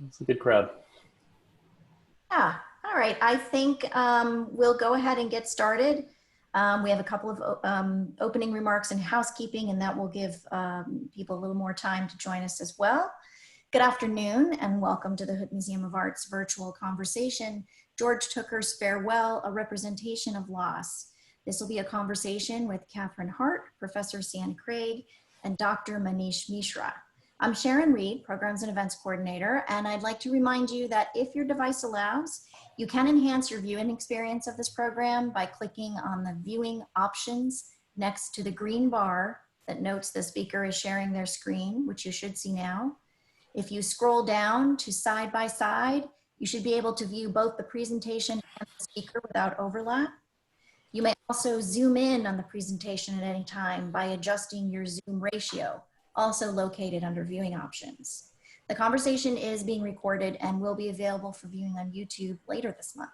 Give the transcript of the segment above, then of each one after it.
It's a good crowd. Yeah, all right. I think we'll go ahead and get started. We have a couple of opening remarks and housekeeping, and that will give people a little more time to join us as well. Good afternoon, and welcome to the Hood Museum of Art's virtual conversation, George Tooker's Farewell, a Representation of Loss. This will be a conversation with Katherine Hart, Professor Siena Craig, and Dr. Manish Mishra. I'm Sharon Reed, Programs and Events Coordinator, and I'd like to remind you that if your device allows, you can enhance your viewing experience of this program by clicking on the viewing options next to the green bar that notes the speaker is sharing their screen, which you should see now. If you scroll down to side by side, you should be able to view both the presentation and the speaker without overlap. You may also zoom in on the presentation at any time by adjusting your zoom ratio, also located under viewing options. The conversation is being recorded and will be available for viewing on YouTube later this month.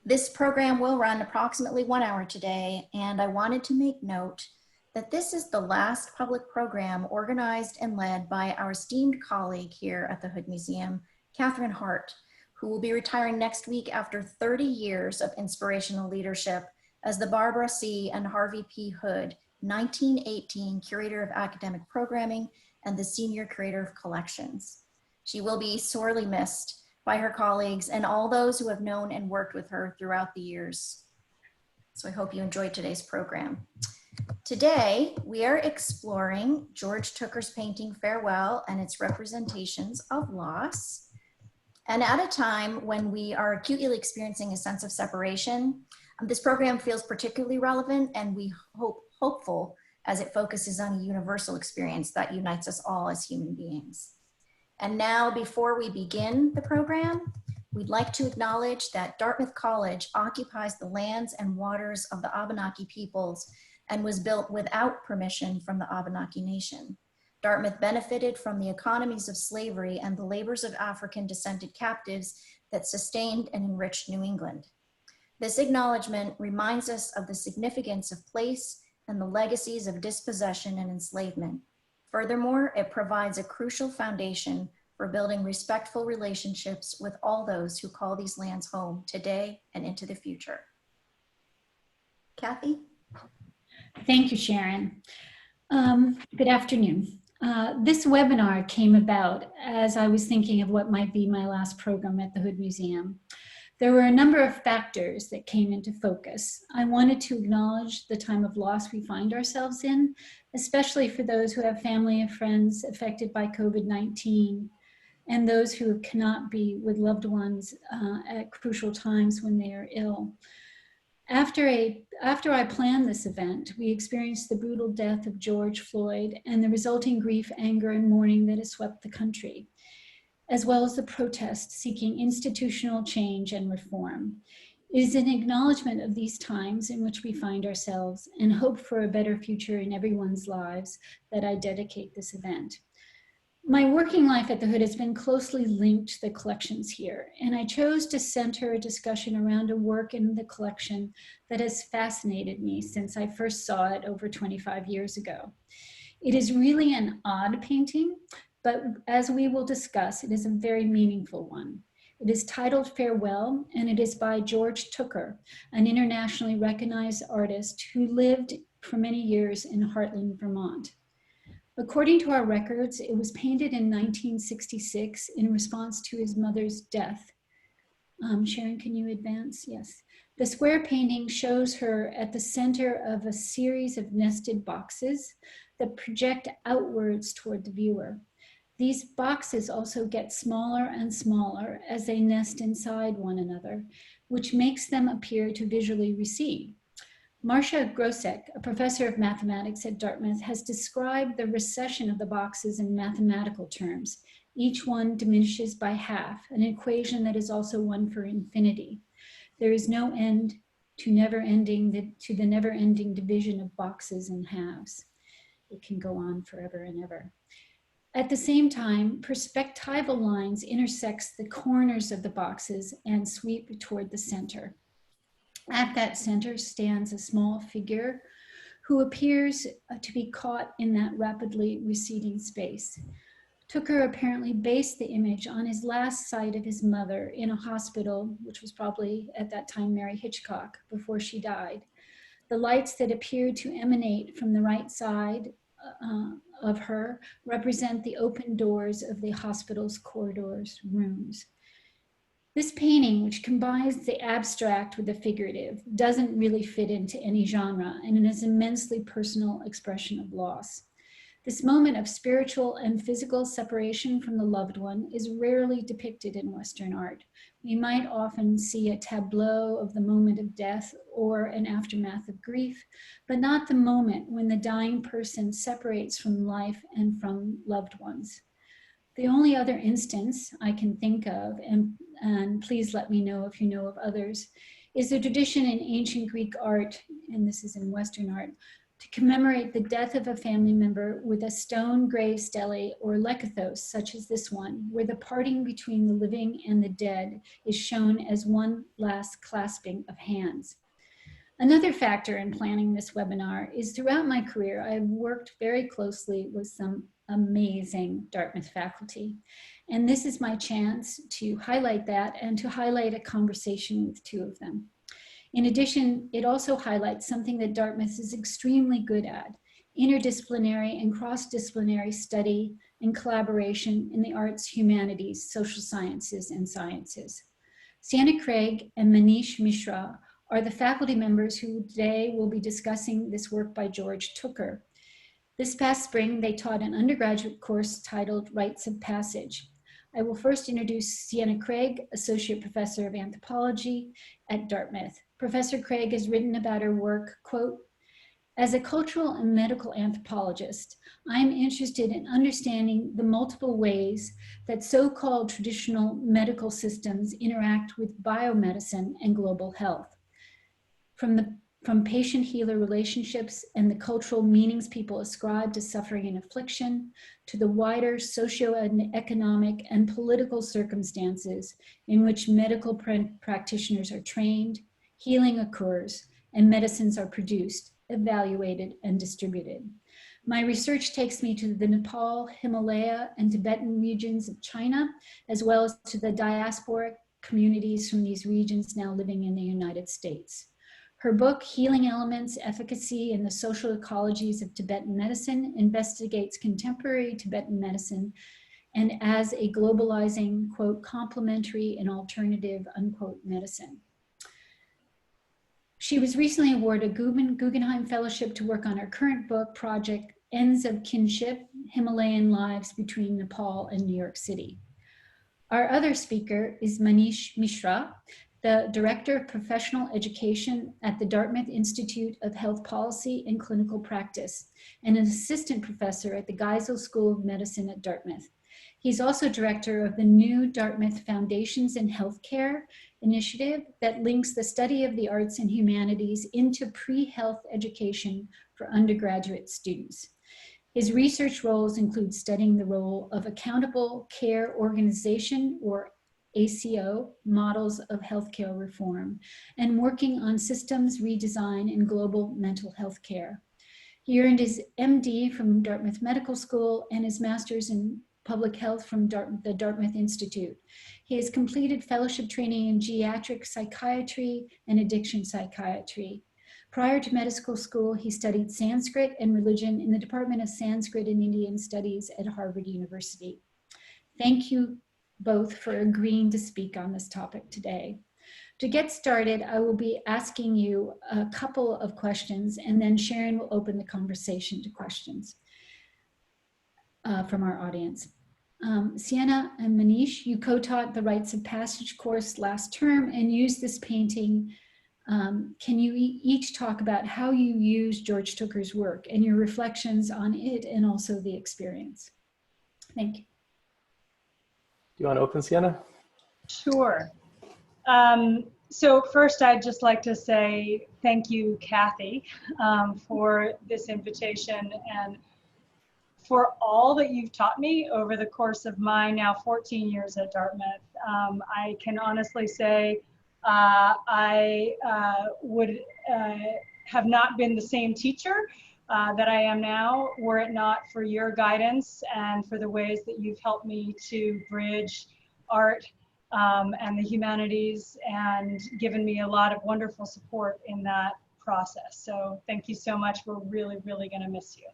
This program will run approximately 1 hour today, and I wanted to make note that this is the last public program organized and led by our esteemed colleague here at the Hood Museum, Katherine Hart, who will be retiring next week after 30 years of inspirational leadership as the Barbara C. and Harvey P. Hood 1918 Curator of Academic Programming and the Senior Curator of Collections. She will be sorely missed by her colleagues and all those who have known and worked with her throughout the years. So I hope you enjoyed today's program. Today, we are exploring George Tooker's painting Farewell and its representations of loss. And at a time when we are acutely experiencing a sense of separation, this program feels particularly relevant, and we hopeful as it focuses on a universal experience that unites us all as human beings. And now, before we begin the program, we'd like to acknowledge that Dartmouth College occupies the lands and waters of the Abenaki peoples and was built without permission from the Abenaki Nation. Dartmouth benefited from the economies of slavery and the labors of African descended captives that sustained and enriched New England. This acknowledgement reminds us of the significance of place and the legacies of dispossession and enslavement. Furthermore, it provides a crucial foundation for building respectful relationships with all those who call these lands home today and into the future. Kathy? Thank you, Sharon. Good afternoon. This webinar came about as I was thinking of what might be my last program at the Hood Museum. There were a number of factors that came into focus. I wanted to acknowledge the time of loss we find ourselves in, especially for those who have family and friends affected by COVID-19 and those who cannot be with loved ones at crucial times when they are ill. After I planned this event, we experienced the brutal death of George Floyd and the resulting grief, anger, and mourning that has swept the country, as well as the protests seeking institutional change and reform. It is an acknowledgement of these times in which we find ourselves and hope for a better future in everyone's lives that I dedicate this event. My working life at the Hood has been closely linked to the collections here, and I chose to center a discussion around a work in the collection that has fascinated me since I first saw it over 25 years ago. It is really an odd painting, but as we will discuss, it is a very meaningful one. It is titled Farewell, and it is by George Tooker, an internationally recognized artist who lived for many years in Hartland, Vermont. According to our records, it was painted in 1966 in response to his mother's death. Sharon, can you advance? Yes. The square painting shows her at the center of a series of nested boxes that project outwards toward the viewer. These boxes also get smaller and smaller as they nest inside one another, which makes them appear to visually recede. Marcia Grosek, a professor of mathematics at Dartmouth, has described the recession of the boxes in mathematical terms. Each one diminishes by half, an equation that is also one for infinity. There is no end to the never-ending division of boxes in halves. It can go on forever and ever. At the same time, perspectival lines intersect the corners of the boxes and sweep toward the center. At that center stands a small figure who appears to be caught in that rapidly receding space. Tooker apparently based the image on his last sight of his mother in a hospital, which was probably at that time Mary Hitchcock, before she died. The lights that appeared to emanate from the right side of her represent the open doors of the hospital's corridors, rooms. This painting, which combines the abstract with the figurative, doesn't really fit into any genre, and it is an immensely personal expression of loss. This moment of spiritual and physical separation from the loved one is rarely depicted in Western art. We might often see a tableau of the moment of death or an aftermath of grief, but not the moment when the dying person separates from life and from loved ones. The only other instance I can think of, and please let me know if you know of others, is the tradition in ancient Greek art, and this is in Western art, to commemorate the death of a family member with a stone grave stele or lekathos, such as this one, where the parting between the living and the dead is shown as one last clasping of hands. Another factor in planning this webinar is throughout my career, I've worked very closely with some amazing Dartmouth faculty. And this is my chance to highlight that and to highlight a conversation with two of them. In addition, it also highlights something that Dartmouth is extremely good at: interdisciplinary and cross-disciplinary study and collaboration in the arts, humanities, social sciences, and sciences. Siena Craig and Manish Mishra are the faculty members who today will be discussing this work by George Tooker. This past spring, they taught an undergraduate course titled Rites of Passage. I will first introduce Siena Craig, Associate Professor of Anthropology at Dartmouth. Professor Craig has written about her work, quote, "As a cultural and medical anthropologist, I am interested in understanding the multiple ways that so-called traditional medical systems interact with biomedicine and global health. From patient-healer relationships and the cultural meanings people ascribe to suffering and affliction, to the wider socioeconomic and political circumstances in which medical practitioners are trained, healing occurs, and medicines are produced, evaluated, and distributed. My research takes me to the Nepal, Himalaya, and Tibetan regions of China, as well as to the diasporic communities from these regions now living in the United States. Her book, Healing Elements, Efficacy, and the Social Ecologies of Tibetan Medicine, investigates contemporary Tibetan medicine and as a globalizing, quote, complementary and alternative, unquote, medicine. She was recently awarded a Guggenheim Fellowship to work on her current book project, Ends of Kinship, Himalayan Lives Between Nepal and New York City. Our other speaker is Manish Mishra, the Director of Professional Education at the Dartmouth Institute of Health Policy and Clinical Practice, and an assistant professor at the Geisel School of Medicine at Dartmouth. He's also director of the new Dartmouth Foundations in Healthcare initiative that links the study of the arts and humanities into pre-health education for undergraduate students. His research roles include studying the role of accountable care organization, or ACO, models of healthcare reform, and working on systems redesign in global mental health care. He earned his MD from Dartmouth Medical School and his master's in public health from the Dartmouth Institute. He has completed fellowship training in geriatric psychiatry and addiction psychiatry. Prior to medical school, he studied Sanskrit and religion in the Department of Sanskrit and Indian Studies at Harvard University. Thank you both for agreeing to speak on this topic today. To get started, I will be asking you a couple of questions, and then Sharon will open the conversation to questions from our audience. Sienna and Manish, you co-taught the Rites of Passage course last term and used this painting. Can you each talk about how you use George Tooker's work and your reflections on it and also the experience? Thank you. Do you want to open, Sienna? Sure. So first, I'd just like to say thank you, Kathy, for this invitation and for all that you've taught me over the course of my now 14 years at Dartmouth. I can honestly say I would have not been the same teacher that I am now, were it not for your guidance and for the ways that you've helped me to bridge art and the humanities, and given me a lot of wonderful support in that process. So thank you so much. We're really, really going to miss you.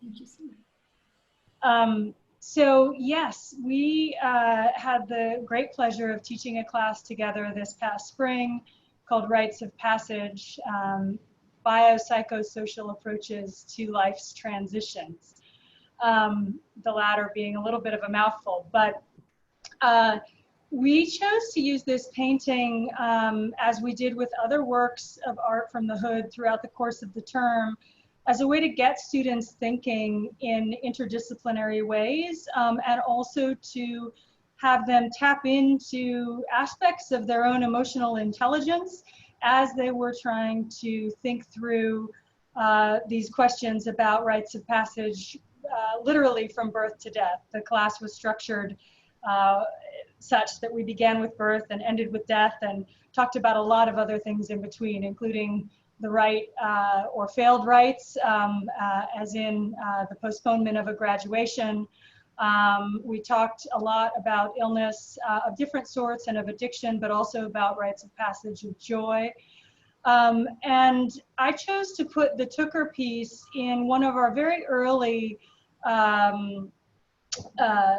Thank you so much. So yes, we had the great pleasure of teaching a class together this past spring called Rites of Passage, Biopsychosocial Approaches to Life's Transitions. The latter being a little bit of a mouthful, but we chose to use this painting, as we did with other works of art from the Hood throughout the course of the term, as a way to get students thinking in interdisciplinary ways, and also to have them tap into aspects of their own emotional intelligence as they were trying to think through these questions about rites of passage, literally from birth to death. The class was structured such that we began with birth and ended with death, and talked about a lot of other things in between, including the rite or failed rites, as in the postponement of a graduation. We talked a lot about illness of different sorts and of addiction, but also about rites of passage of joy. And I chose to put the Tooker piece in one of our very early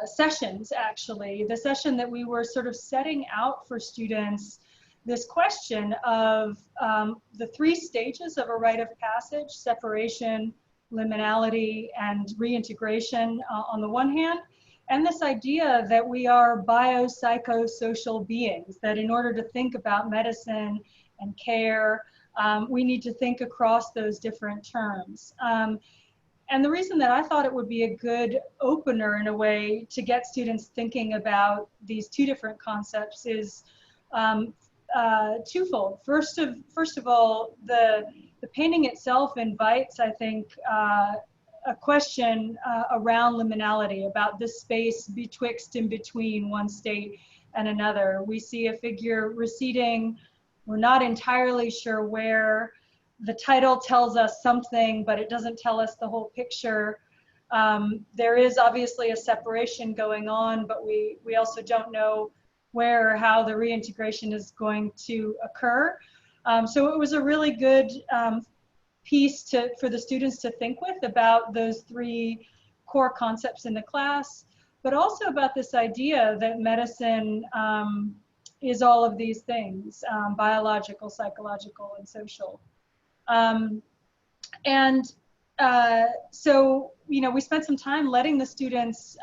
sessions, actually, the session that we were sort of setting out for students this question of the three stages of a rite of passage: separation, liminality, and reintegration on the one hand, and this idea that we are biopsychosocial beings, that in order to think about medicine and care, we need to think across those different terms. And the reason that I thought it would be a good opener, in a way, to get students thinking about these two different concepts is twofold. First of all, the painting itself invites, I think, a question around liminality, about this space betwixt and between one state and another. We see a figure receding. We're not entirely sure where. The title tells us something, but it doesn't tell us the whole picture. There is obviously a separation going on, but we also don't know where or how the reintegration is going to occur. So it was a really good piece for the students to think with, about those three core concepts in the class, but also about this idea that medicine is all of these things, biological, psychological, and social. So, you know, we spent some time letting the students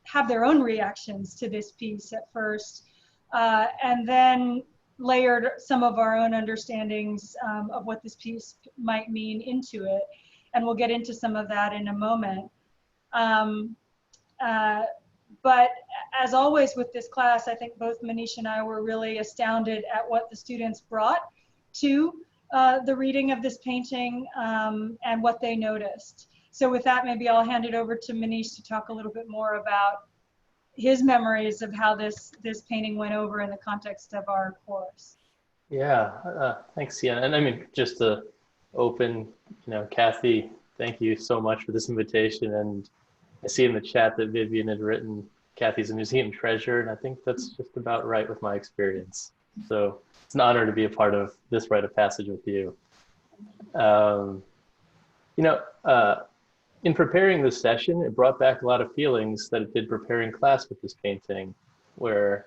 have their own reactions to this piece at first, and then layered some of our own understandings of what this piece might mean into it. And we'll get into some of that in a moment. But as always with this class, I think both Manish and I were really astounded at what the students brought to the reading of this painting, and what they noticed. So with that, maybe I'll hand it over to Manish to talk a little bit more about his memories of how this painting went over in the context of our course. Yeah, thanks, Sienna. And I mean, just to open, Kathy, thank you so much for this invitation. And I see in the chat that Vivian had written, Kathy's a museum treasure, and I think that's just about right with my experience. So it's an honor to be a part of this rite of passage with you. In preparing this session, it brought back a lot of feelings that it did preparing class with this painting, where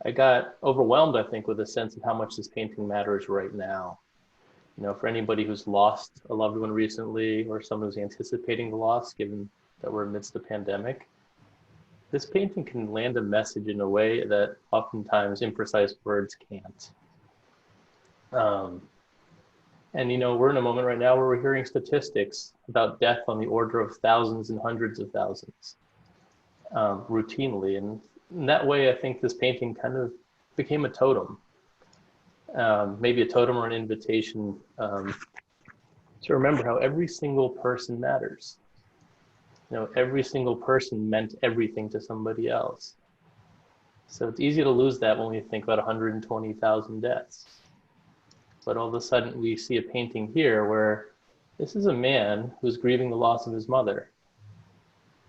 I got overwhelmed, I think, with a sense of how much this painting matters right now. For anybody who's lost a loved one recently, or someone who's anticipating the loss, given that we're amidst a pandemic, this painting can land a message in a way that oftentimes imprecise words can't. We're in a moment right now where we're hearing statistics about death on the order of thousands and hundreds of thousands routinely. And in that way, I think this painting kind of became a totem, maybe a totem or an invitation to remember how every single person matters. Every single person meant everything to somebody else. So it's easy to lose that when we think about 120,000 deaths. But all of a sudden we see a painting here where This is a man who's grieving the loss of his mother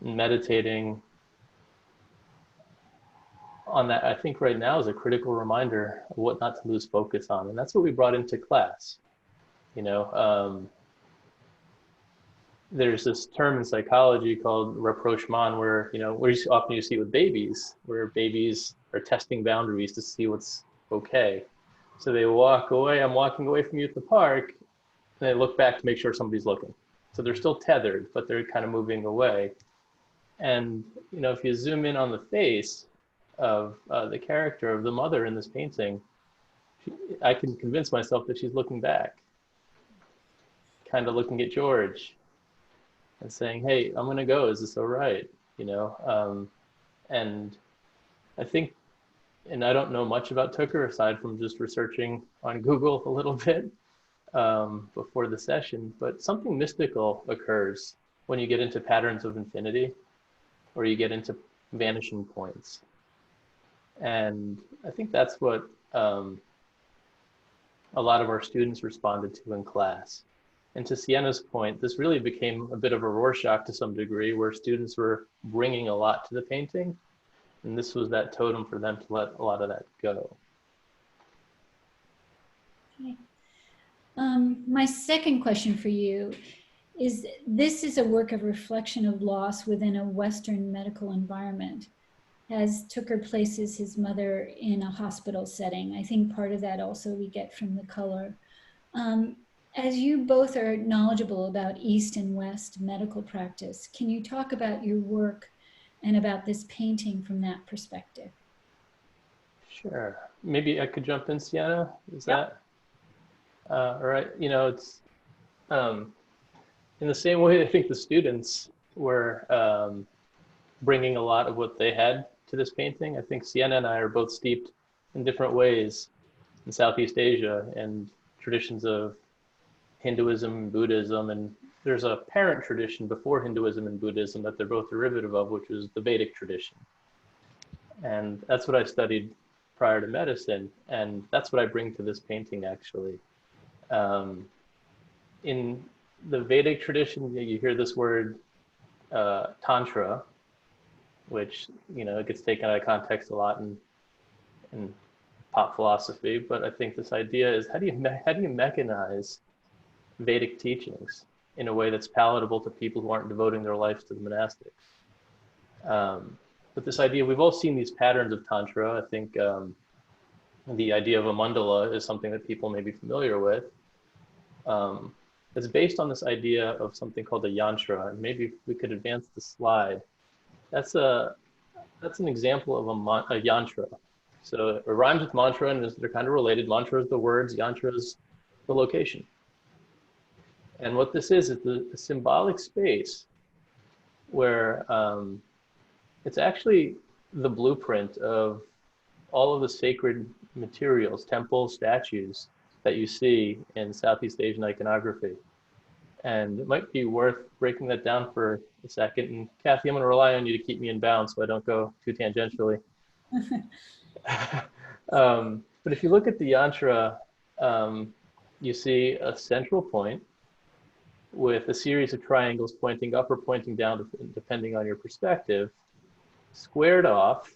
and meditating on that. I think right now is a critical reminder of what not to lose focus on. And that's what we brought into class. You know, there's this term in psychology called rapprochement where, you know, where often you see it with babies, where babies are testing boundaries to see what's okay. So they walk away, I'm walking away from you at the park, and they look back to make sure somebody's looking. So they're still tethered, but they're kind of moving away. And, you know, if you zoom in on the face of the character of the mother in this painting, I can convince myself that she's looking back, kind of looking at George and saying, hey, I'm gonna go, is this all right? You know, and I think, and I don't know much about Tooker aside from just researching on Google a little bit before the session, but something mystical occurs when you get into patterns of infinity or you get into vanishing points. And I think that's what a lot of our students responded to in class. And to Siena's point, this really became a bit of a Rorschach to some degree, where students were bringing a lot to the painting. And this was that totem for them to let a lot of that go. Okay. My second question for you is, this is a work of reflection of loss within a Western medical environment, as Tooker places his mother in a hospital setting. I think part of that also we get from the color. As you both are knowledgeable about East and West medical practice, can you talk about your work and about this painting from that perspective? Sure. Maybe I could jump in, Sienna? Is Yep. that all right? You know, it's in the same way I think the students were bringing a lot of what they had to this painting. I think Sienna and I are both steeped in different ways in Southeast Asia and traditions of Hinduism and Buddhism, and there's a parent tradition before Hinduism and Buddhism that they're both derivative of, which is the Vedic tradition. And that's what I studied prior to medicine, and that's what I bring to this painting, actually. In the Vedic tradition, you hear this word Tantra, which, you know, it gets taken out of context a lot in pop philosophy, but I think this idea is how do you mechanize Vedic teachings in a way that's palatable to people who aren't devoting their lives to the monastics. But this idea, we've all seen these patterns of Tantra. I think the idea of a mandala is something that people may be familiar with. It's based on this idea of something called a yantra, and maybe we could advance the slide. That's an example of a yantra. So it rhymes with mantra, and they're kind of related. Mantra is the words, yantra is the location. And what this is the symbolic space where it's actually the blueprint of all of the sacred materials, temples, statues that you see in Southeast Asian iconography. And it might be worth breaking that down for a second. And Kathy, I'm going to rely on you to keep me in bounds so I don't go too tangentially. But if you look at the yantra, you see a central point with a series of triangles pointing up or pointing down, depending on your perspective, squared off,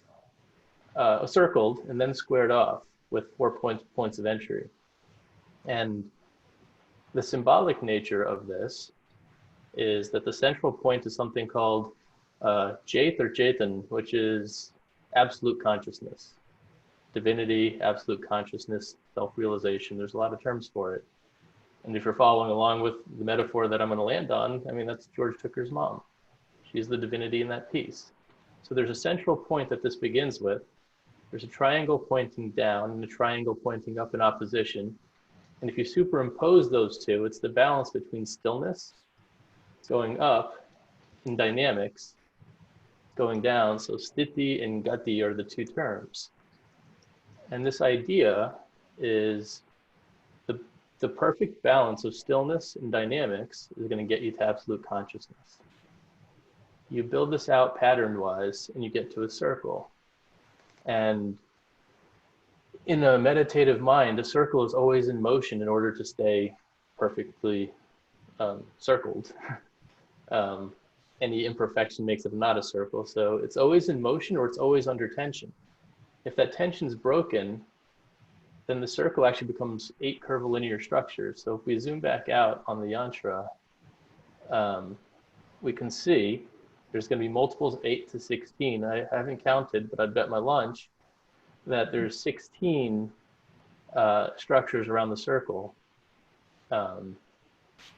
circled, and then squared off with 4 points of entry. And the symbolic nature of this is that the central point is something called Jait or Jaitan, which is absolute consciousness, divinity, absolute consciousness, self-realization. There's a lot of terms for it. And if you're following along with the metaphor that I'm going to land on, I mean, that's George Tooker's mom. She's the divinity in that piece. So there's a central point that this begins with. There's a triangle pointing down and a triangle pointing up in opposition. And if you superimpose those two, it's the balance between stillness, going up, in dynamics, going down. So sthiti and gati are the two terms. And this idea is the perfect balance of stillness and dynamics is going to get you to absolute consciousness. You build this out pattern-wise and you get to a circle. And in a meditative mind, a circle is always in motion in order to stay perfectly circled. Any imperfection makes it not a circle. So it's always in motion or it's always under tension. If that tension is broken, then the circle actually becomes 8 curvilinear structures. So if we zoom back out on the yantra, we can see there's going to be multiples of 8 to 16. I haven't counted, but I'd bet my lunch that there's 16 structures around the circle on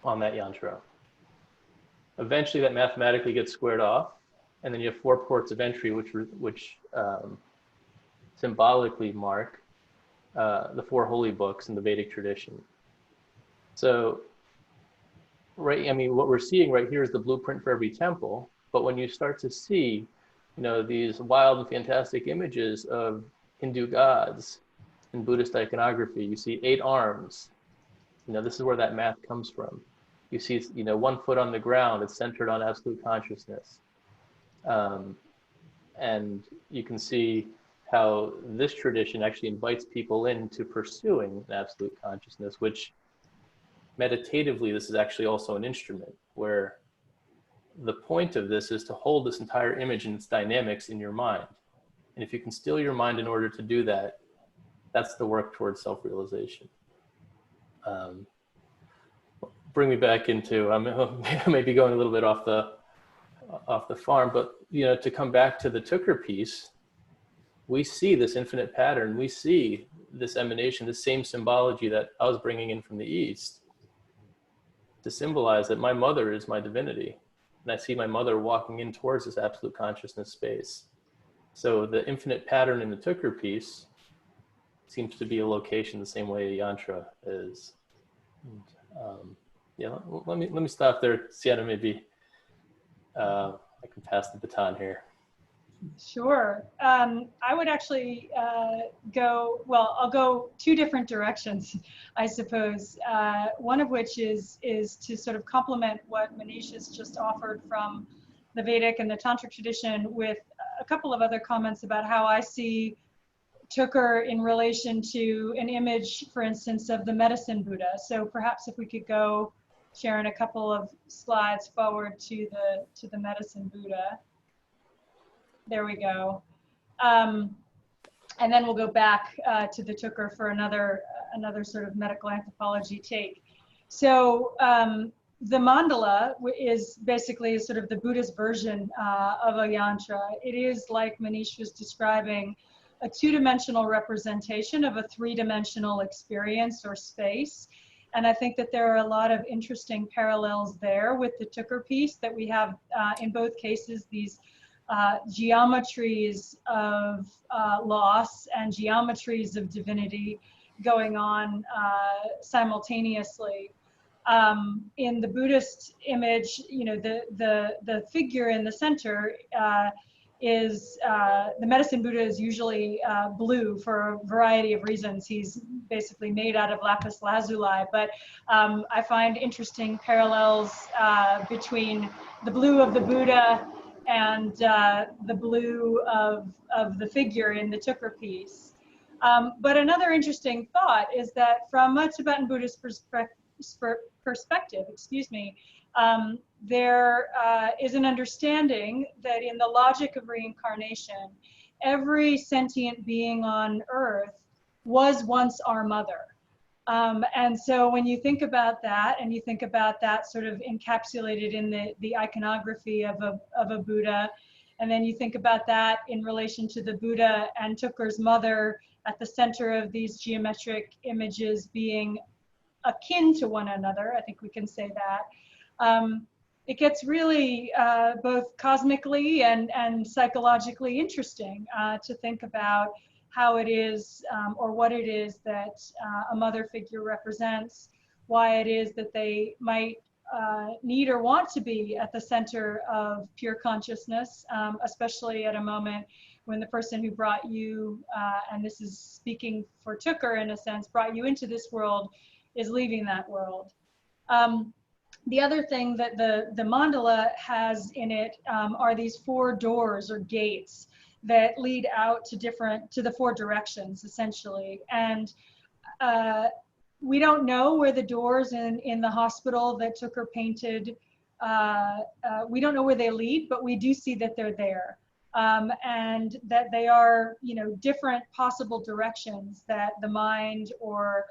that yantra. Eventually that mathematically gets squared off, and then you have 4 ports of entry which symbolically mark the 4 holy books in the Vedic tradition. So, right, I mean, what we're seeing right here is the blueprint for every temple, but when you start to see, you know, these wild and fantastic images of Hindu gods in Buddhist iconography, you see 8 arms. You know, this is where that math comes from. You see, you know, 1 foot on the ground, it's centered on absolute consciousness. And you can see how this tradition actually invites people into pursuing an absolute consciousness, which meditatively, this is actually also an instrument where the point of this is to hold this entire image and its dynamics in your mind. And if you can still your mind in order to do that, that's the work towards self-realization. Bring me back into, I may be going a little bit off the farm, but you know, to come back to the Tooker piece, we see this infinite pattern. We see this emanation, the same symbology that I was bringing in from the East to symbolize that my mother is my divinity. And I see my mother walking in towards this absolute consciousness space. So the infinite pattern in the Tooker piece seems to be a location the same way a yantra is. And, yeah, let me stop there. Sienna, maybe I can pass the baton here. Sure. I would actually I'll go 2 different directions, I suppose. One of which is to sort of complement what Manish has just offered from the Vedic and the Tantric tradition, with a couple of other comments about how I see Tooker in relation to an image, for instance, of the medicine Buddha. So perhaps if we could go, Sharon, a couple of slides forward to the medicine Buddha. There we go. And then we'll go back to the Tooker for another sort of medical anthropology take. So the mandala is basically sort of the Buddhist version of a yantra. It is, like Manish was describing, a 2-dimensional representation of a 3-dimensional experience or space. And I think that there are a lot of interesting parallels there with the Tooker piece, that we have in both cases these geometries of loss and geometries of divinity going on simultaneously. In the Buddhist image, you know, the figure in the center is the medicine Buddha is usually blue for a variety of reasons. He's basically made out of lapis lazuli, but I find interesting parallels between the blue of the Buddha and the blue of the figure in the Tooker piece. But another interesting thought is that from a Tibetan Buddhist perspective, there is an understanding that in the logic of reincarnation, every sentient being on earth was once our mother. And so when you think about that, and you think about that sort of encapsulated in the iconography of a Buddha, and then you think about that in relation to the Buddha and Tooker's mother at the center of these geometric images being akin to one another, I think we can say that. It gets really both cosmically and psychologically interesting to think about how it is or what it is that a mother figure represents, why it is that they might need or want to be at the center of pure consciousness, especially at a moment when the person who brought you, and this is speaking for Tooker in a sense, brought you into this world, is leaving that world. The other thing that the mandala has in it are these 4 doors or gates that lead out to the 4 directions, essentially. And we don't know where the doors in the hospital that Tooker painted, we don't know where they lead, but we do see that they're there. And that they are, you know, different possible directions that the mind or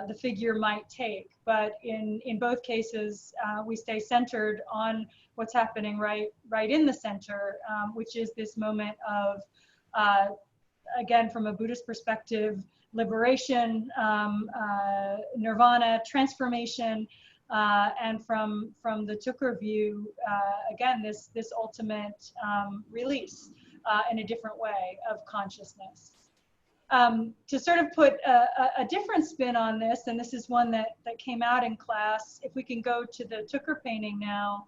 the figure might take. But in both cases, we stay centered on what's happening right in the center, which is this moment of, again, from a Buddhist perspective, liberation, nirvana, transformation, and from the Tooker view, again, this ultimate release in a different way of consciousness. To sort of put a different spin on this, and this is one that came out in class, if we can go to the Tooker painting now.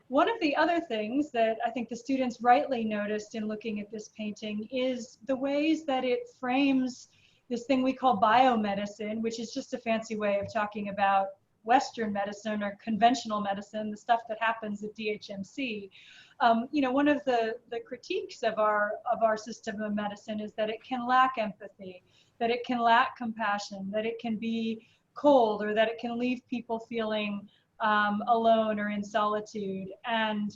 One of the other things that I think the students rightly noticed in looking at this painting is the ways that it frames this thing we call biomedicine, which is just a fancy way of talking about Western medicine or conventional medicine, the stuff that happens at DHMC. You know, one of the critiques of our system of medicine is that it can lack empathy, that it can lack compassion, that it can be cold, or that it can leave people feeling alone or in solitude. And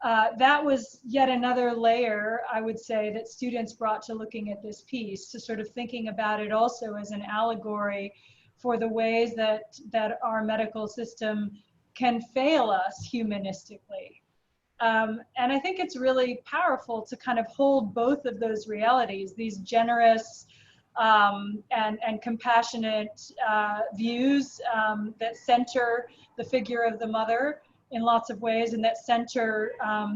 that was yet another layer, I would say, that students brought to looking at this piece, to sort of thinking about it also as an allegory for the ways that our medical system can fail us humanistically. And I think it's really powerful to kind of hold both of those realities, these generous and compassionate views that center the figure of the mother in lots of ways, and that center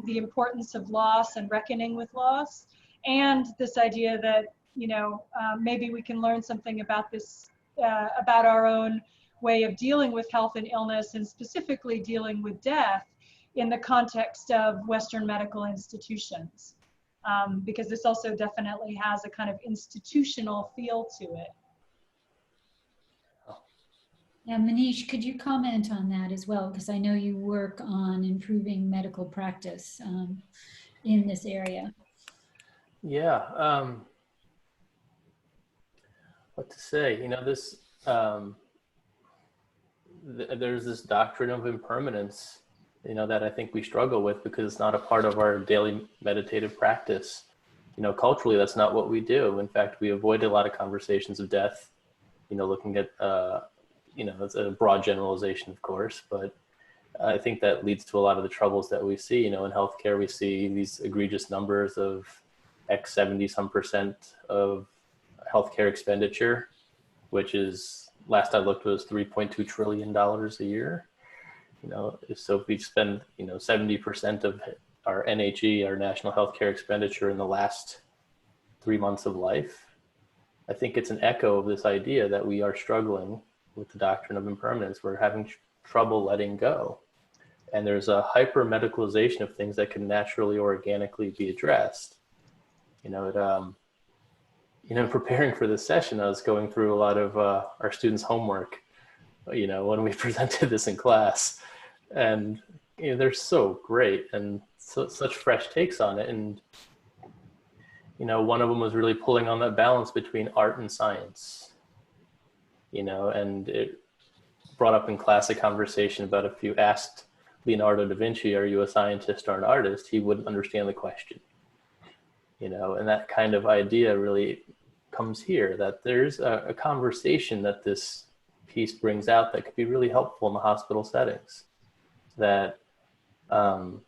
the importance of loss and reckoning with loss, and this idea that, you know, maybe we can learn something about this, about our own way of dealing with health and illness, and specifically dealing with death in the context of Western medical institutions. Because this also definitely has a kind of institutional feel to it. Yeah, Manish, could you comment on that as well? Because I know you work on improving medical practice in this area. Yeah, what to say? You know, this there's this doctrine of impermanence, you know, that I think we struggle with because it's not a part of our daily meditative practice. You know, culturally, that's not what we do. In fact, we avoid a lot of conversations of death, you know, looking at, you know, it's a broad generalization, of course, but I think that leads to a lot of the troubles that we see. You know, in healthcare, we see these egregious numbers of X 70% of healthcare expenditure, which is, last I looked, was $3.2 trillion a year. You know, so if we spend, you know, 70% of our NHE, our national healthcare expenditure, in the last 3 months of life, I think it's an echo of this idea that we are struggling with the doctrine of impermanence. We're having trouble letting go. And there's a hyper medicalization of things that can naturally or organically be addressed. You know, you know, preparing for this session, I was going through a lot of our students' homework, you know, when we presented this in class. And, you know, they're so great and such fresh takes on it. And, you know, one of them was really pulling on that balance between art and science. You know, and it brought up in class a conversation about if you asked Leonardo da Vinci, are you a scientist or an artist, he wouldn't understand the question. You know, and that kind of idea really comes here, that there's a conversation that this piece brings out that could be really helpful in the hospital settings. That, you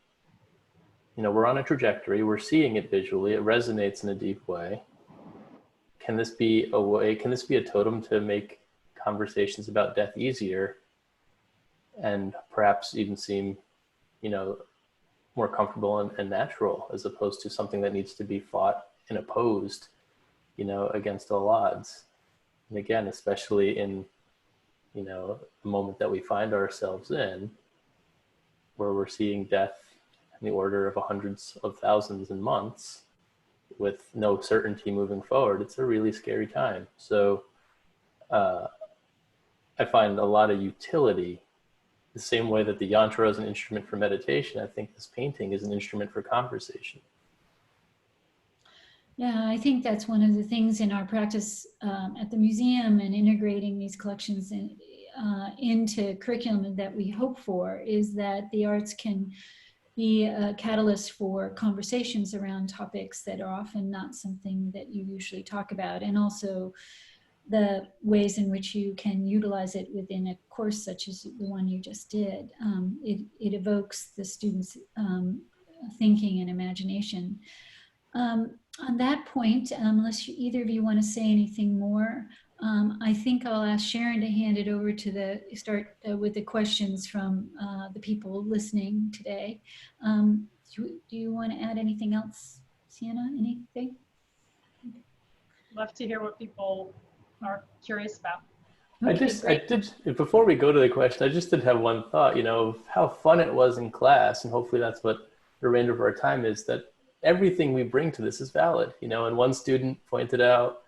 know, we're on a trajectory, we're seeing it visually, it resonates in a deep way. Can this be a way, can this be a totem to make conversations about death easier and perhaps even seem, you know, more comfortable and natural, as opposed to something that needs to be fought and opposed, you know, against all odds. And again, especially in, you know, the moment that we find ourselves in, where we're seeing death in the order of hundreds of thousands in months with no certainty moving forward, it's a really scary time. So I find a lot of utility, the same way that the yantra is an instrument for meditation. I think this painting is an instrument for conversation. Yeah, I think that's one of the things in our practice at the museum and integrating these collections into curriculum that we hope for is that the arts can be a catalyst for conversations around topics that are often not something that you usually talk about, and also the ways in which you can utilize it within a course such as the one you just did. It evokes the students' thinking and imagination. On that point, unless either of you want to say anything more, I think I'll ask Sharon to hand it over to start with the questions from the people listening today. Do you want to add anything else, Sienna? Anything? Love to hear what people are curious about. Before we go to the question, I just did have one thought, of how fun it was in class, and hopefully that's what the remainder of our time is, that everything we bring to this is valid, and one student pointed out,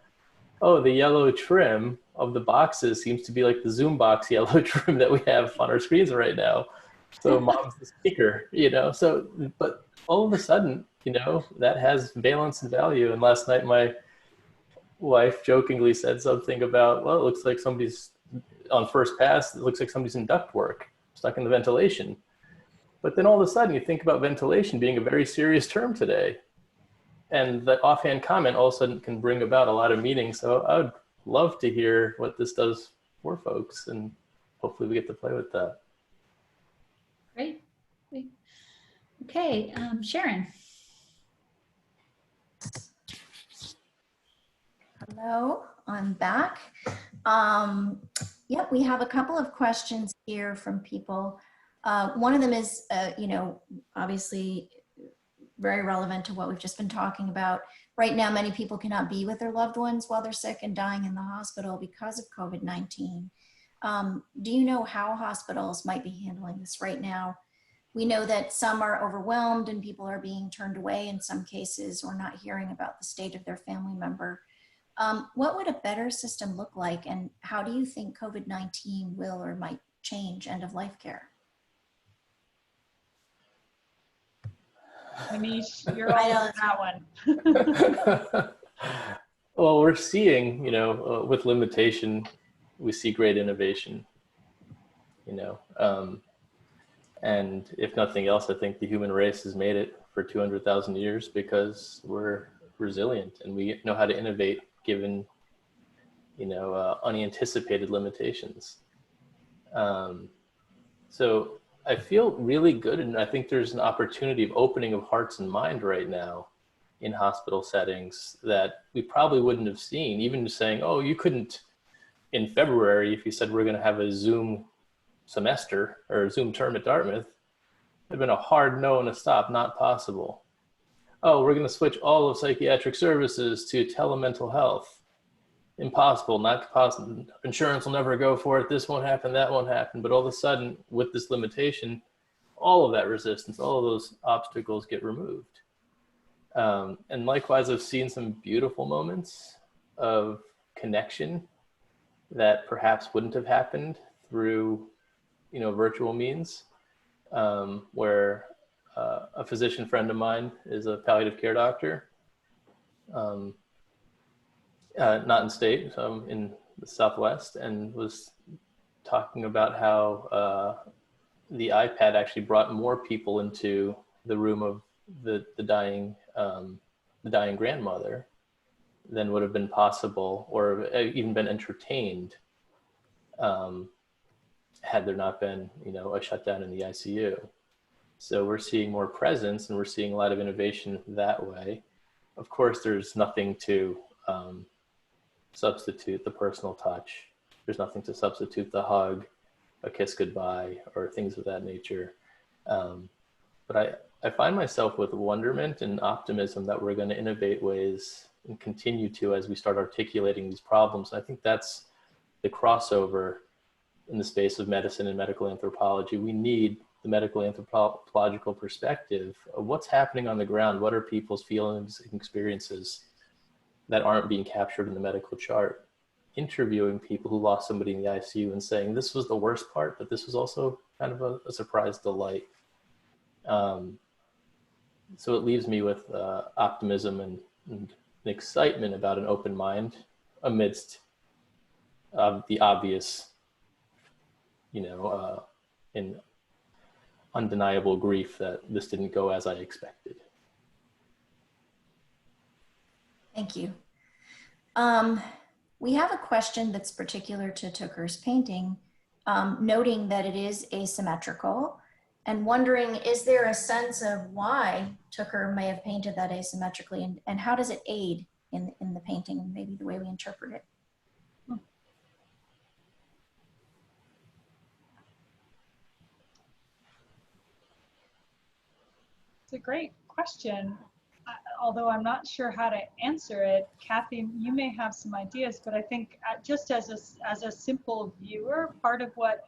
oh, the yellow trim of the boxes seems to be like the Zoom box yellow trim that we have on our screens right now. So mom's the speaker, but all of a sudden, that has valence and value. And last night, my wife jokingly said something about, well, it looks like somebody's on first pass, it looks like somebody's in ductwork, stuck in the ventilation. But then all of a sudden you think about ventilation being a very serious term today. And the offhand comment all of a sudden can bring about a lot of meaning. So I would love to hear what this does for folks, and hopefully we get to play with that. Great. Okay, Sharon. Hello, I'm back. Yep, we have a couple of questions here from people. One of them is, obviously very relevant to what we've just been talking about. Right now, many people cannot be with their loved ones while they're sick and dying in the hospital because of COVID-19. Do you know how hospitals might be handling this right now? We know that some are overwhelmed and people are being turned away in some cases, or not hearing about the state of their family member. What would a better system look like, and how do you think COVID-19 will or might change end-of-life care? Manish, you're all on that one. Well, we're seeing, with limitation, we see great innovation, and if nothing else, I think the human race has made it for 200,000 years because we're resilient and we know how to innovate given, unanticipated limitations. So I feel really good, and I think there's an opportunity of opening of hearts and mind right now in hospital settings that we probably wouldn't have seen, even just saying, oh, you couldn't in February, if you said we're going to have a Zoom semester or a Zoom term at Dartmouth, it'd been a hard no and a stop, not possible. Oh, we're going to switch all of psychiatric services to telemental health. Impossible, not possible. Insurance will never go for it. This won't happen, that won't happen. But all of a sudden, with this limitation, all of that resistance, all of those obstacles get removed. And likewise, I've seen some beautiful moments of connection that perhaps wouldn't have happened through, virtual means, where a physician friend of mine is a palliative care doctor, not in state, so in the Southwest, and was talking about how the iPad actually brought more people into the room of the dying grandmother than would have been possible, or even been entertained, had there not been, a shutdown in the ICU. So we're seeing more presence, and we're seeing a lot of innovation that way. Of course, there's nothing to substitute the personal touch. There's nothing to substitute the hug, a kiss goodbye, or things of that nature. But I find myself with wonderment and optimism that we're going to innovate ways and continue to as we start articulating these problems. I think that's the crossover in the space of medicine and medical anthropology. We need the medical anthropological perspective of what's happening on the ground. What are people's feelings and experiences that aren't being captured in the medical chart? Interviewing people who lost somebody in the ICU and saying, this was the worst part, but this was also kind of a surprise delight. So it leaves me with optimism and excitement about an open mind amidst the obvious, and undeniable grief that this didn't go as I expected. Thank you. We have a question that's particular to Tooker's painting, noting that it is asymmetrical, and wondering, is there a sense of why Tooker may have painted that asymmetrically, and how does it aid in the painting and maybe the way we interpret it? It's a great question. Although I'm not sure how to answer it. Kathy, you may have some ideas, but I think just as a simple viewer, part of what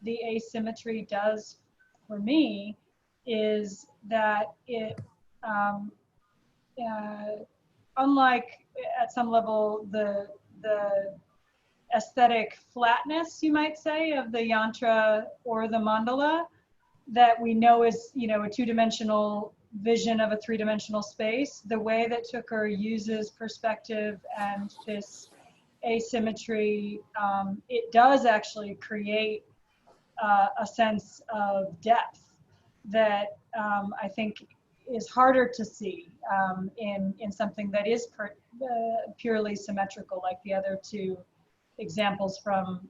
the asymmetry does for me is that it, unlike at some level the aesthetic flatness, you might say, of the yantra or the mandala, that we know is, a two-dimensional vision of a three-dimensional space, the way that Tooker uses perspective and this asymmetry, it does actually create a sense of depth that I think is harder to see in something that is purely symmetrical, like the other two examples from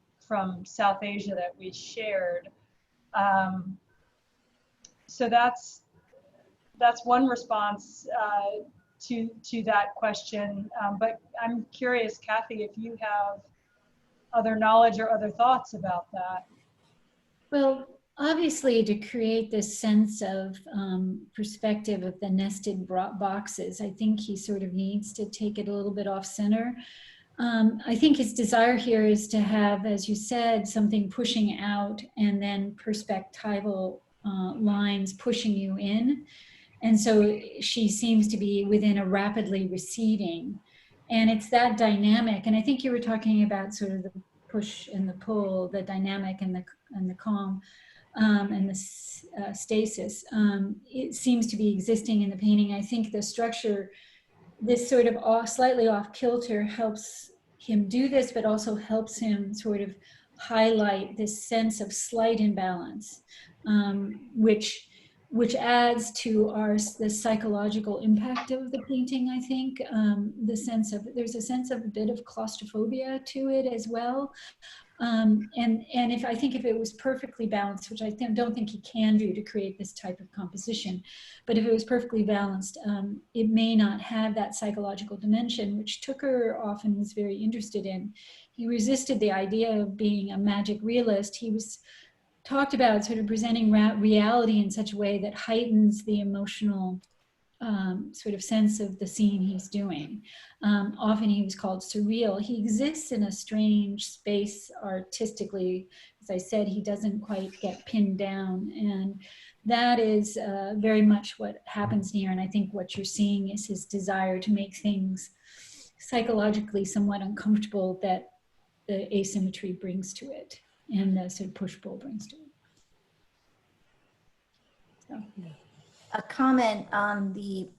South Asia that we shared. So that's one response to that question. But I'm curious, Kathy, if you have other knowledge or other thoughts about that. Well, obviously, to create this sense of perspective of the nested boxes, I think he sort of needs to take it a little bit off center. I think his desire here is to have, as you said, something pushing out and then perspectival lines pushing you in. And so she seems to be within a rapidly receding. And it's that dynamic. And I think you were talking about sort of the push and the pull, the dynamic and the calm and the stasis. It seems to be existing in the painting. I think the structure, this sort of slightly off kilter, helps him do this, but also helps him sort of highlight this sense of slight imbalance, which adds to the psychological impact of the painting, I think. There's a sense of a bit of claustrophobia to it as well. And I think if it was perfectly balanced, which I don't think he can do to create this type of composition, but if it was perfectly balanced, it may not have that psychological dimension, which Tooker often was very interested in. He resisted the idea of being a magic realist. He talked about sort of presenting reality in such a way that heightens the emotional sort of sense of the scene he's doing. Often he was called surreal. He exists in a strange space artistically. As I said, he doesn't quite get pinned down. And that is very much what happens here. And I think what you're seeing is his desire to make things psychologically somewhat uncomfortable that the asymmetry brings to it, and the sort of push-pull brings to it. So. A comment on the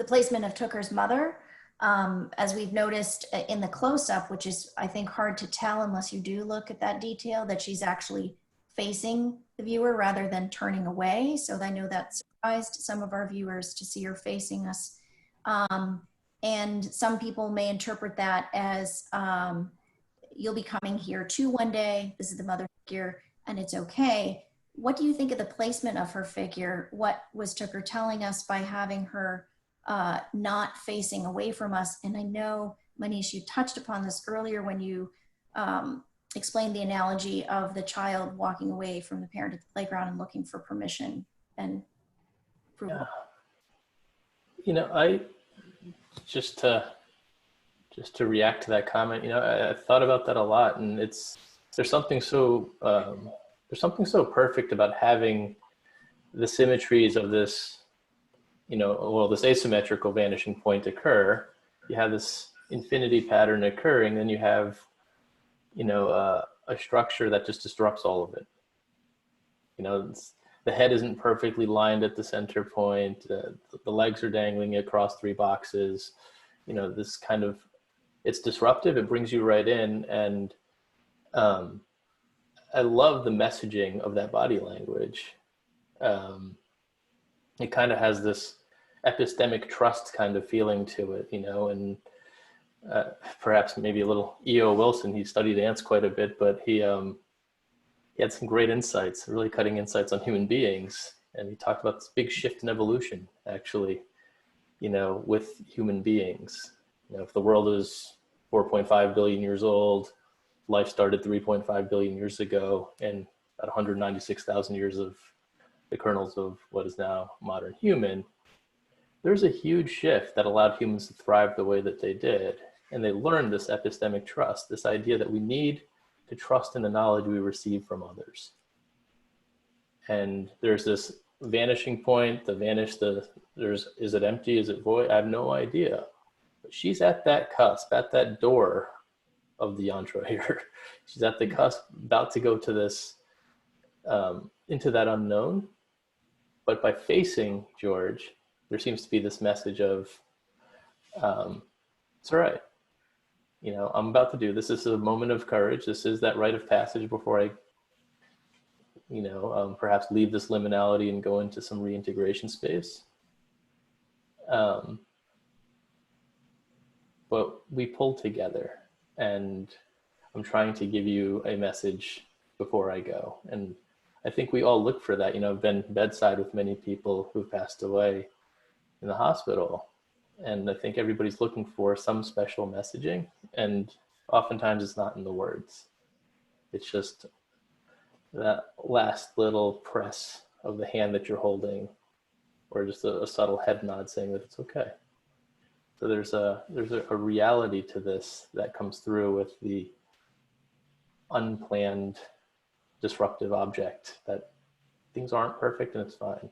placement of Tooker's mother. As we've noticed in the close-up, which is, I think, hard to tell unless you do look at that detail, that she's actually facing the viewer rather than turning away. So I know that surprised some of our viewers to see her facing us. And some people may interpret that as you'll be coming here too one day. This is the mother figure, and it's okay. What do you think of the placement of her figure? What was Tooker telling us by having her not facing away from us? And I know, Manish, you touched upon this earlier when you explained the analogy of the child walking away from the parent at the playground and looking for permission and approval. Yeah. I just to react to that comment, I thought about that a lot, and there's something so perfect about having the symmetries of this, this asymmetrical vanishing point occur. You have this infinity pattern occurring, then you have, a structure that just disrupts all of it. the head isn't perfectly lined at the center point. The legs are dangling across 3 boxes. You know, this kind of, it's disruptive. It brings you right in. And I love the messaging of that body language. It kind of has this epistemic trust kind of feeling to it, you know, and perhaps maybe a little E.O. Wilson. He studied ants quite a bit, but he had some great insights, really cutting insights on human beings. And he talked about this big shift in evolution, actually, you know, with human beings. You know, if the world is 4.5 billion years old, life started 3.5 billion years ago, and about 196,000 years of the kernels of what is now modern human, there's a huge shift that allowed humans to thrive the way that they did. And they learned this epistemic trust, this idea that we need to trust in the knowledge we receive from others. And there's this vanishing point, is it empty, is it void? I have no idea. But she's at that cusp, at that door of the yantra here. She's at the cusp, about to go to this, into that unknown. But by facing George, there seems to be this message of, it's all right. You know, I'm about to do this. This is a moment of courage. This is that rite of passage before I, you know, perhaps leave this liminality and go into some reintegration space. But we pull together, and I'm trying to give you a message before I go. And I think we all look for that. You know, I've been bedside with many people who've passed away in the hospital. And I think everybody's looking for some special messaging. And oftentimes it's not in the words. It's just that last little press of the hand that you're holding, or just a subtle head nod saying that it's okay. So there's a reality to this that comes through with the unplanned disruptive object, that things aren't perfect and it's fine.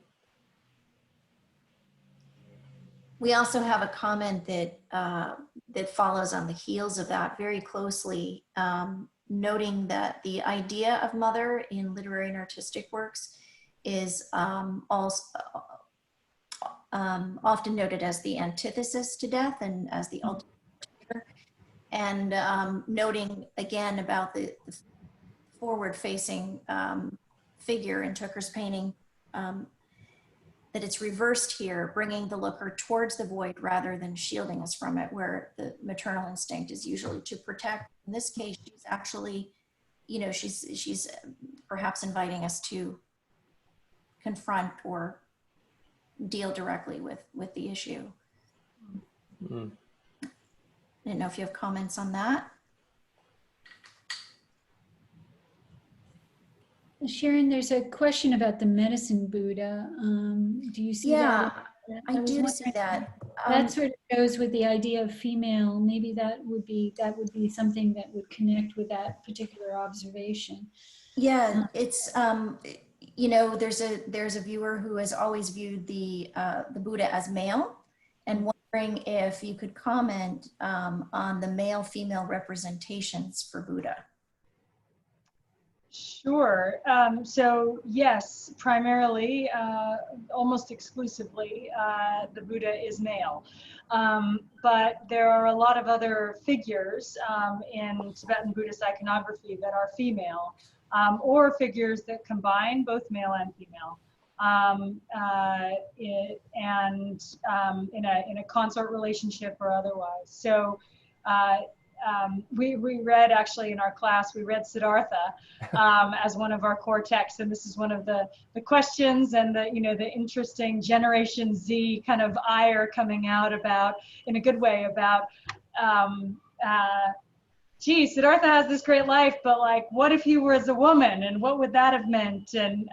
We also have a comment that that follows on the heels of that very closely, noting that the idea of mother in literary and artistic works is also often noted as the antithesis to death and as the ultimate teacher. And noting again about the forward-facing figure in Tooker's painting, that it's reversed here, bringing the looker towards the void rather than shielding us from it, where the maternal instinct is usually to protect. In this case, she's actually, you know, she's perhaps inviting us to confront or deal directly with the issue. I didn't know if you have comments on that. Sharon, there's a question about the medicine Buddha. Do you see that? Yeah, I do see that. That sort of goes with the idea of female. Maybe that would be something that would connect with that particular observation. Yeah, it's you know, there's a viewer who has always viewed the Buddha as male, and wondering if you could comment on the male-female representations for Buddha. Sure. So yes, primarily, almost exclusively, the Buddha is male. But there are a lot of other figures in Tibetan Buddhist iconography that are female, or figures that combine both male and female, in a consort relationship or otherwise. So we read, actually in our class, we read Siddhartha as one of our core texts, and this is one of the questions and the interesting Generation Z kind of ire coming out about, in a good way, about gee, Siddhartha has this great life, but like, what if he was a woman, and what would that have meant? And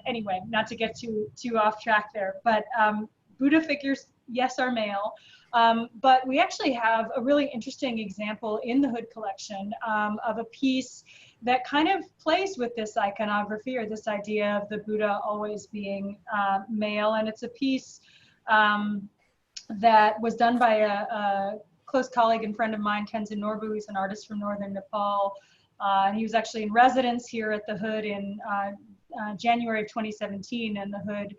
anyway, not to get too off track there, but Buddha figures, yes, are male. But we actually have a really interesting example in the Hood collection of a piece that kind of plays with this iconography, or this idea of the Buddha always being male. And it's a piece that was done by a close colleague and friend of mine, Tenzin Norbu, who's an artist from northern Nepal, And he was actually in residence here at the Hood in January of 2017, and the Hood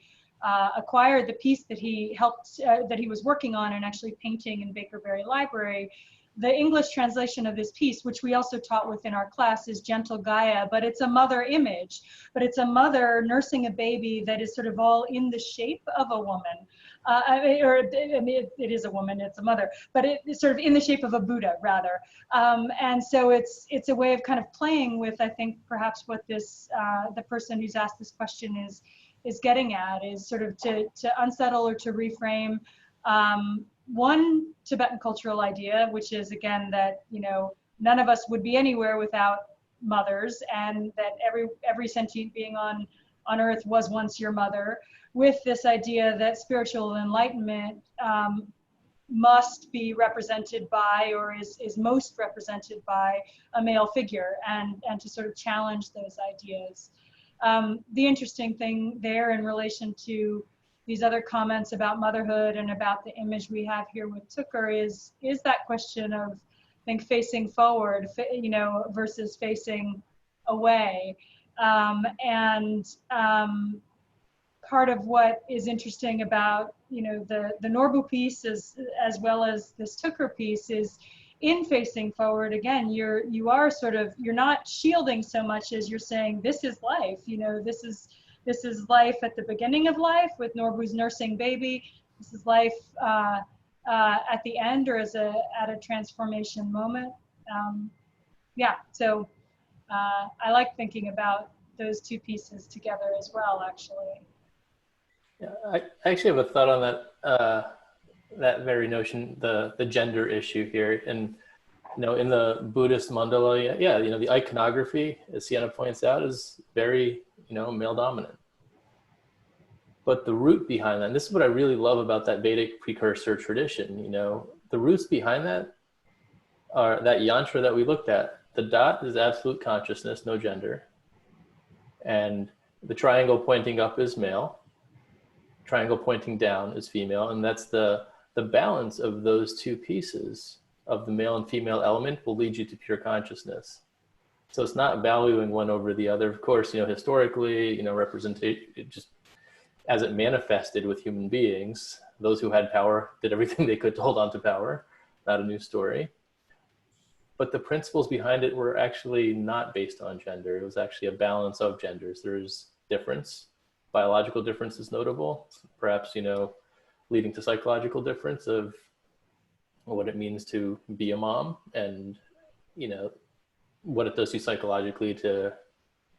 acquired the piece that he helped, that he was working on and actually painting in Bakerberry Library. The English translation of this piece, which we also taught within our class, is Gentle Gaia, but it's a mother image, but it's a mother nursing a baby that is sort of all in the shape of a woman. It is a woman, it's a mother, but it's sort of in the shape of a Buddha, rather. And so it's a way of kind of playing with, I think, perhaps what this, the person who's asked this question is getting at, is sort of to unsettle or to reframe one Tibetan cultural idea, which is, again, that, you know, none of us would be anywhere without mothers, and that every sentient being on earth was once your mother, with this idea that spiritual enlightenment must be represented by, or is most represented by, a male figure, and to sort of challenge those ideas. The interesting thing there in relation to these other comments about motherhood and about the image we have here with Tucker is that question of, I think, facing forward, you know, versus facing away. Part of what is interesting about, you know, the Norbu piece as well as this Tucker piece is, in facing forward, again, you are sort of, you're not shielding so much as you're saying, this is life, you know, this is life at the beginning of life with Norbu's nursing baby. This is life at the end, or at a transformation moment. Yeah, so I like thinking about those two pieces together as well, actually. Yeah, I actually have a thought on that, that very notion, the gender issue here. And, you know, in the Buddhist mandala, yeah, you know, the iconography, as Sienna points out, is very, you know, male dominant. But the root behind that, and this is what I really love about that Vedic precursor tradition, you know, the roots behind that are that yantra that we looked at. The dot is absolute consciousness, no gender. And the triangle pointing up is male. Triangle pointing down is female. And that's the balance of those two pieces of the male and female element will lead you to pure consciousness. So it's not valuing one over the other. Of course, you know, historically, you know, representation, it just, as it manifested with human beings, those who had power did everything they could to hold on to power. Not a new story. But the principles behind it were actually not based on gender. It was actually a balance of genders. There's difference. Biological difference is notable. Perhaps, you know, leading to psychological difference of what it means to be a mom, and, you know, what it does to you psychologically to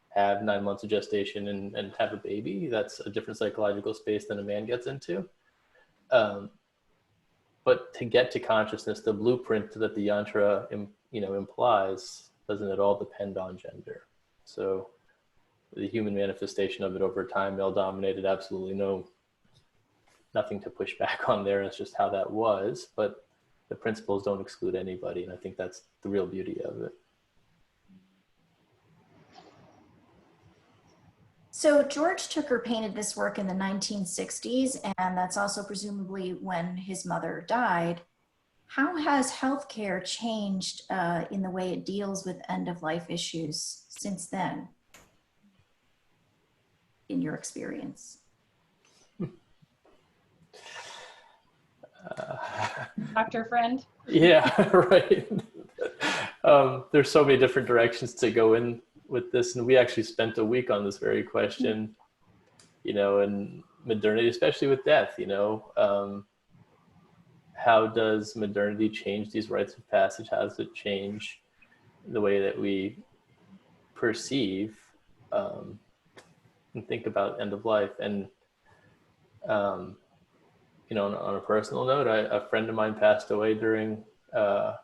have 9 months of gestation and have a baby. That's a different psychological space than a man gets into. But to get to consciousness, the blueprint that the yantra, you know, implies, doesn't at all depend on gender. So the human manifestation of it over time, male dominated, absolutely nothing to push back on there. It's just how that was, but the principles don't exclude anybody. And I think that's the real beauty of it. So George Tucker painted this work in the 1960s, and that's also presumably when his mother died. How has healthcare changed in the way it deals with end-of-life issues since then, in your experience? Dr. Friend? Yeah, right. There's so many different directions to go in with this, and we actually spent a week on this very question, you know, and modernity, especially with death, you know, how does modernity change these rites of passage? How does it change the way that we perceive and think about end of life? And, you know, on a personal note, a friend of mine passed away during the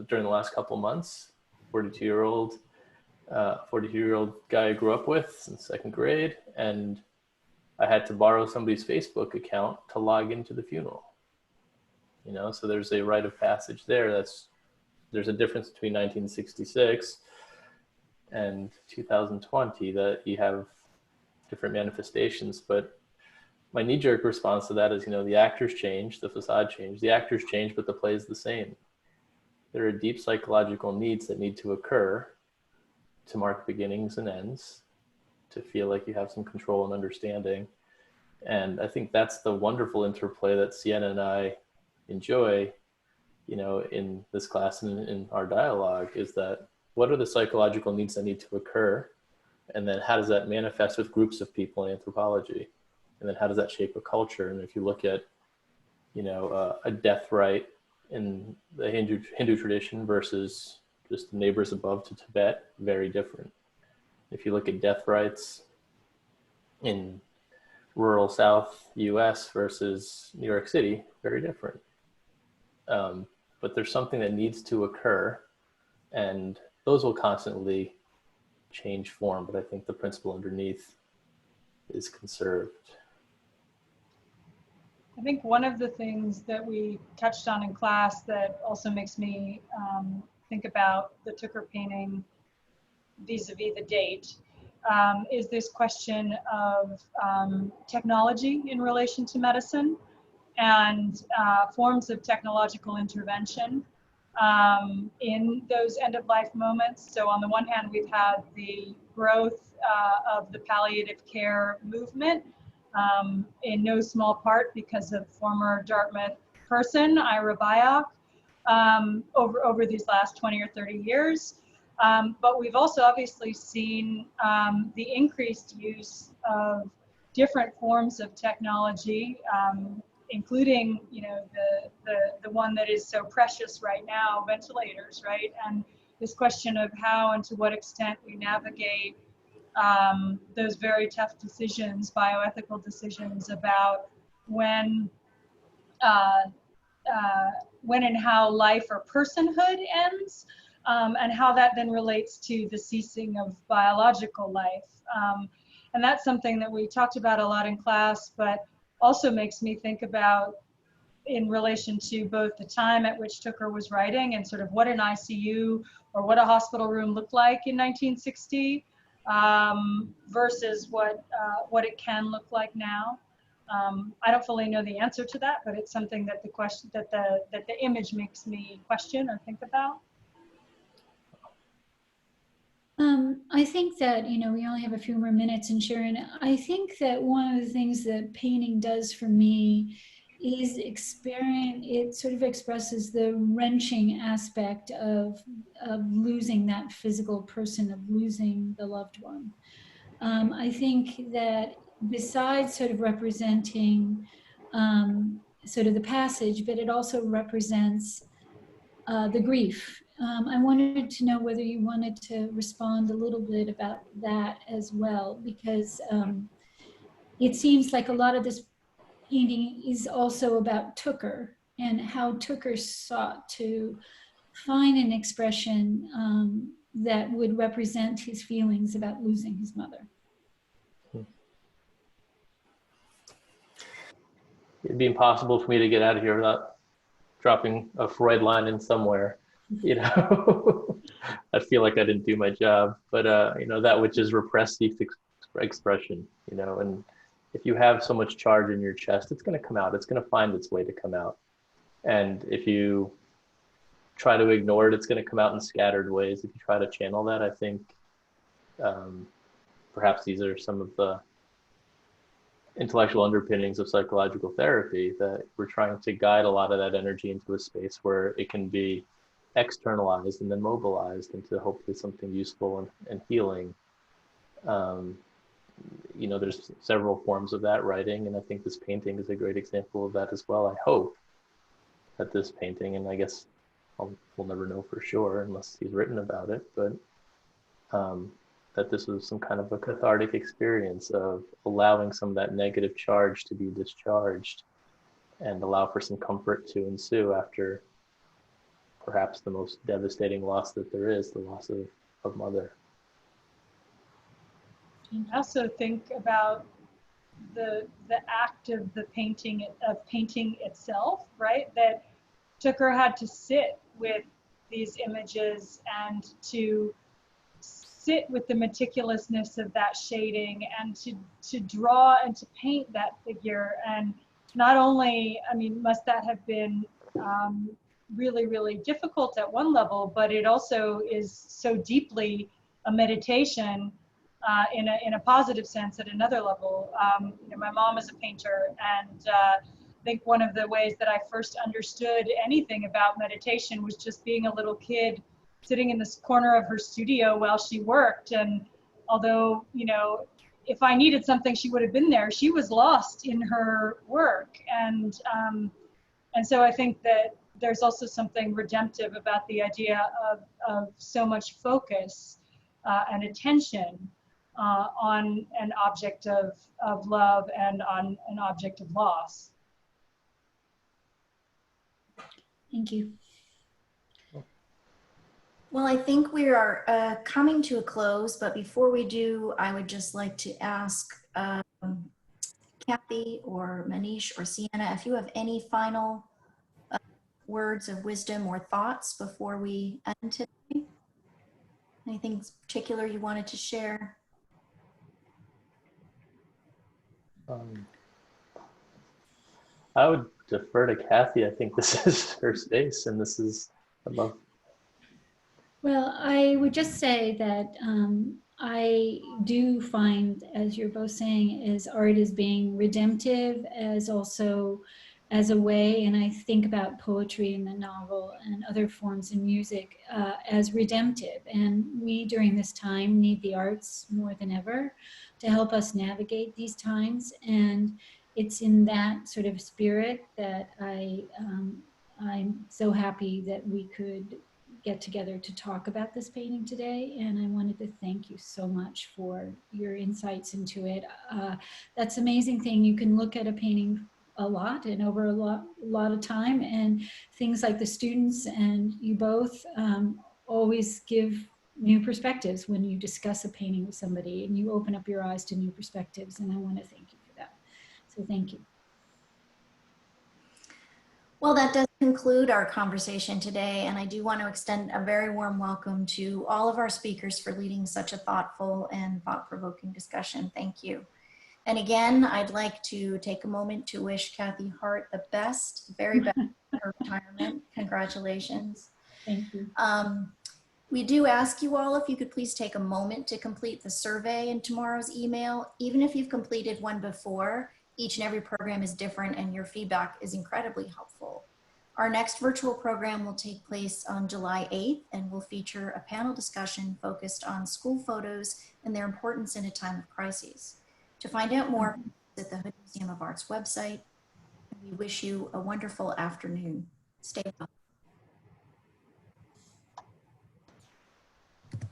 last couple months. 42-year-old guy I grew up with since second grade, and I had to borrow somebody's Facebook account to log into the funeral. You know, so there's a rite of passage there. There's a difference between 1966 and 2020, that you have different manifestations. But my knee-jerk response to that is, you know, the actors change, the facade changed, the actors change, but the play is the same. there are deep psychological needs that need to occur to mark beginnings and ends, to feel like you have some control and understanding. And I think that's the wonderful interplay that Sienna and I enjoy, you know, in this class and in our dialogue, is that what are the psychological needs that need to occur? And then how does that manifest with groups of people in anthropology? And then how does that shape a culture? And if you look at, you know, a death rite in the Hindu tradition versus just the neighbors above to Tibet, very different. If you look at death rites in rural South US versus New York City, very different. But there's something that needs to occur, and those will constantly change form, but I think the principle underneath is conserved. I think one of the things that we touched on in class that also makes me think about the Tooker painting vis-a-vis the date is this question of technology in relation to medicine and forms of technological intervention in those end-of-life moments. So on the one hand, we've had the growth of the palliative care movement, in no small part because of former Dartmouth person, Ira Byock, over these last 20 or 30 years. But we've also obviously seen the increased use of different forms of technology, including, you know, the one that is so precious right now, ventilators, right? And this question of how and to what extent we navigate those very tough decisions, bioethical decisions about when and how life or personhood ends, and how that then relates to the ceasing of biological life. And that's something that we talked about a lot in class, but also makes me think about in relation to both the time at which Tooker was writing and sort of what an ICU or what a hospital room looked like in 1960 versus what it can look like now. I don't fully know the answer to that, but it's something that the image makes me question or think about. I think that, you know, we only have a few more minutes, and Sharon, I think that one of the things that painting does for me is it sort of expresses the wrenching aspect of losing that physical person, of losing the loved one. I think that besides sort of representing sort of the passage, but it also represents the grief. I wanted to know whether you wanted to respond a little bit about that as well, because it seems like a lot of this painting is also about Tooker and how Tooker sought to find an expression that would represent his feelings about losing his mother. It'd be impossible for me to get out of here without dropping a Freud line in somewhere, you know. I feel like I didn't do my job, but you know, that which is repressed seeks expression, you know, and if you have so much charge in your chest, it's going to come out. It's going to find its way to come out. And if you try to ignore it, it's going to come out in scattered ways. If you try to channel that, I think perhaps these are some of the intellectual underpinnings of psychological therapy, that we're trying to guide a lot of that energy into a space where it can be externalized and then mobilized into hopefully something useful and healing. You know, there's several forms of that writing, and I think this painting is a great example of that as well. I hope that this painting, and I guess we'll never know for sure unless he's written about it, but that this was some kind of a cathartic experience of allowing some of that negative charge to be discharged and allow for some comfort to ensue after perhaps the most devastating loss that there is, the loss of mother. I also think about the act of the painting itself, right? That Tooker had to sit with these images and to sit with the meticulousness of that shading and to draw and to paint that figure. And not only, I mean, must that have been really, really difficult at one level, but it also is so deeply a meditation in a positive sense at another level. You know, my mom is a painter, and I think one of the ways that I first understood anything about meditation was just being a little kid sitting in this corner of her studio while she worked. And although, you know, if I needed something, she would have been there. She was lost in her work. And so I think that there's also something redemptive about the idea of so much focus and attention on an object of love and on an object of loss. Thank you. Well, I think we are coming to a close, but before we do, I would just like to ask Kathy or Manish or Sienna, if you have any final words of wisdom or thoughts before we end today. Anything particular you wanted to share? I would defer to Kathy. I think this is her space, and this is, I love. Well, I would just say that I do find, as you're both saying, as art as being redemptive, as also as a way, and I think about poetry and the novel and other forms in music as redemptive. And we, during this time, need the arts more than ever to help us navigate these times. And it's in that sort of spirit that I'm so happy that we could get together to talk about this painting today, and I wanted to thank you so much for your insights into it. That's an amazing thing. You can look at a painting a lot and over a lot of time, and things like the students and you both always give new perspectives when you discuss a painting with somebody, and you open up your eyes to new perspectives, and I want to thank you for that. So thank you. Well, that does conclude our conversation today, and I do want to extend a very warm welcome to all of our speakers for leading such a thoughtful and thought-provoking discussion. Thank you. And again, I'd like to take a moment to wish Kathy Hart the best, the very best in her retirement. Congratulations. Thank you. We do ask you all if you could please take a moment to complete the survey in tomorrow's email. Even if you've completed one before, each and every program is different and your feedback is incredibly helpful. Our next virtual program will take place on July 8th and will feature a panel discussion focused on school photos and their importance in a time of crises. To find out more, visit the Hood Museum of Art's website. We wish you a wonderful afternoon. Stay well.